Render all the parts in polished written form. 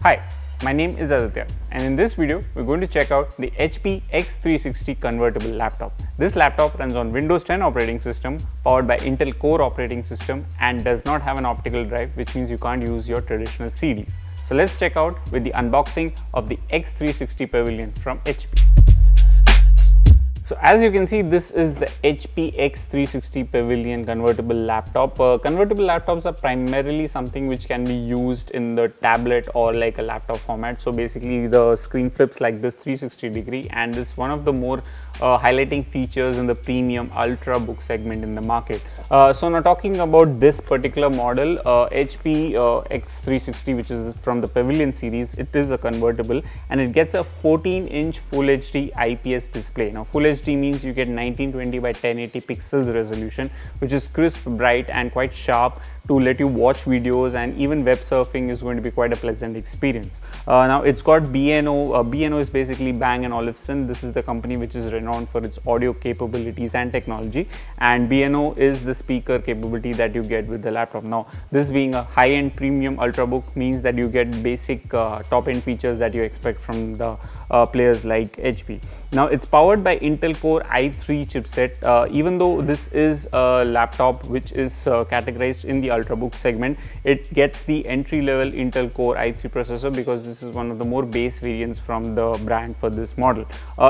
Hi, my name is Aditya, and in this video we're going to check out the HP X360 convertible laptop. This laptop runs on Windows 10 operating system, powered by Intel Core operating system, and does not have an optical drive, which means you can't use your traditional CDs. So let's check out with the unboxing of the X360 Pavilion from HP. So as you can see, this is the HP X360 Pavilion convertible laptop. Convertible laptops are primarily something which can be used in the tablet or like a laptop format. So basically the screen flips like this 360 degree, and is one of the more highlighting features in the premium ultra book segment in the market. So now talking about this particular model, HP X360, which is from the Pavilion series, it is a convertible and it gets a 14-inch Full HD IPS display. Now Full HD means you get 1920 by 1080 pixels resolution, which is crisp, bright and quite sharp to let you watch videos, and even web surfing is going to be quite a pleasant experience. Now it's got B&O. B&O is basically Bang & Olufsen. This is the company which is renowned for its audio capabilities and technology, and B&O is the speaker capability that you get with the laptop. Now this being a high-end premium ultrabook means that you get basic top-end features that you expect from the players like HP. Now it's powered by Intel Core i3 chipset. Even though this is a laptop which is categorized in the ultrabook segment, it gets the entry-level Intel Core i3 processor because this is one of the more base variants from the brand for this model.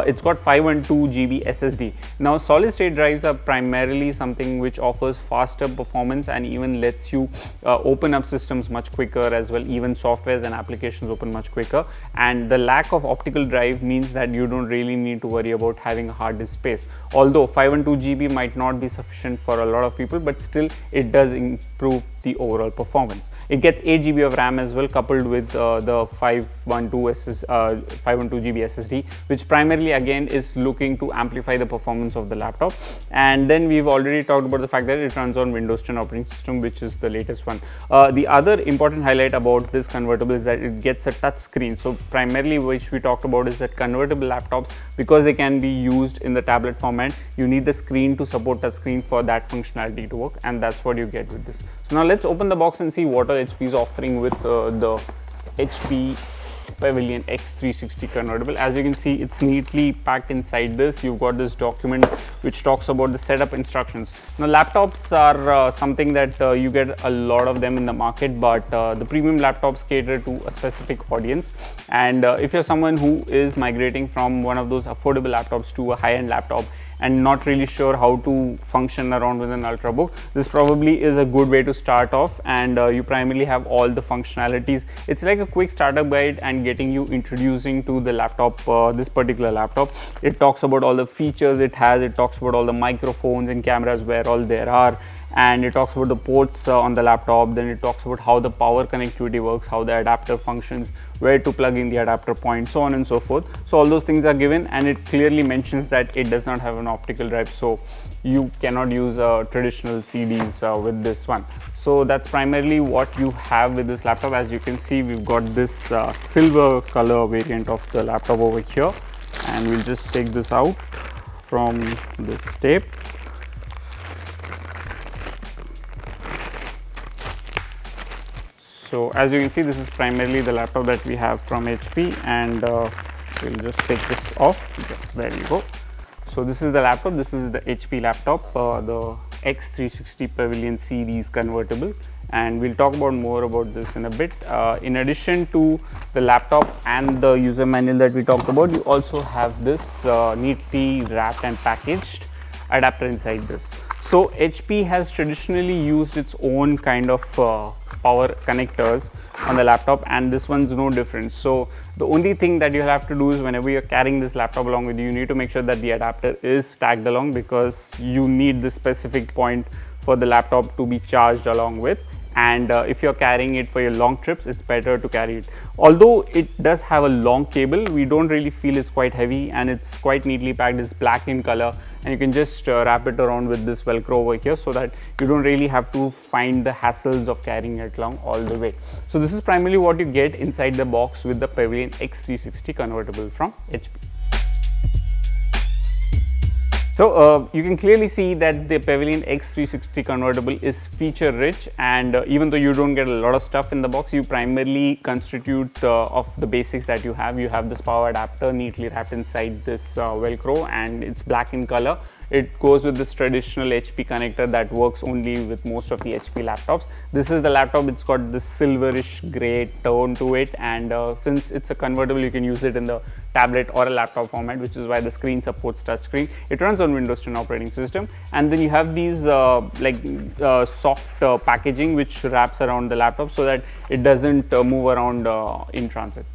It's got 512 GB SSD. Now solid-state drives are primarily something which offers faster performance and even lets you open up systems much quicker as well. Even softwares and applications open much quicker, and the lack of optical drive means that you don't really need to worry about having a hard disk space. Although 512 GB might not be sufficient for a lot of people, but still it does improve the overall performance. It gets 8 GB of RAM as well, coupled with the 512 GB SSD, which primarily again is looking to amplify the performance of the laptop. And then we've already talked about the fact that it runs on Windows 10 operating system, which is the latest one. The other important highlight about this convertible is that it gets a touch screen. So primarily which we talked about is that convertible laptops, because they can be used in the tablet format, you need the screen to support touch screen for that functionality to work, and that's what you get with this. So now let's open the box and see what HP is offering with the HP Pavilion X360 convertible. As you can see, it's neatly packed inside this. You've got this document which talks about the setup instructions. Now laptops are something that you get a lot of them in the market, but the premium laptops cater to a specific audience, and if you're someone who is migrating from one of those affordable laptops to a high-end laptop and not really sure how to function around with an ultrabook, this probably is a good way to start off, and you primarily have all the functionalities. It's like a quick startup guide and getting you introducing to the laptop, this particular laptop. It talks about all the features it has, it talks about all the microphones and cameras where all there are, and it talks about the ports on the laptop. Then it talks about how the power connectivity works, how the adapter functions, where to plug in the adapter point, so on and so forth. So all those things are given, and it clearly mentions that it does not have an optical drive, so you cannot use traditional CDs with this one. So that's primarily what you have with this laptop. As you can see, we've got this silver color variant of the laptop over here, and we'll just take this out from this tape. So as you can see, this is primarily the laptop that we have from HP, and we'll just take this off. Just there you go. So this is the laptop. This is the HP laptop, the X360 Pavilion series convertible, and we'll talk about more about this in a bit. In addition to the laptop and the user manual that we talked about, you also have this neatly wrapped and packaged adapter inside this. So HP has traditionally used its own kind of power connectors on the laptop, and this one's no different. So the only thing that you'll have to do is whenever you're carrying this laptop along with you, you need to make sure that the adapter is tagged along, because you need this specific point for the laptop to be charged along with. And if you're carrying it for your long trips, it's better to carry it. Although it does have a long cable, we don't really feel it's quite heavy, and it's quite neatly packed. It's black in color, and you can just wrap it around with this velcro over here, so that you don't really have to find the hassles of carrying it along all the way. So this is primarily what you get inside the box with the Pavilion X360 convertible from HP. So you can clearly see that the Pavilion X360 convertible is feature rich, and even though you don't get a lot of stuff in the box, you primarily constitute of the basics that you have. You have this power adapter neatly wrapped inside this Velcro, and it's black in color. It goes with this traditional HP connector that works only with most of the HP laptops. This is the laptop. It's got this silverish gray tone to it, and since it's a convertible, you can use it in the tablet or a laptop format, which is why the screen supports touchscreen. It runs on Windows 10 operating system, and then you have these soft packaging which wraps around the laptop so that it doesn't move around in transit.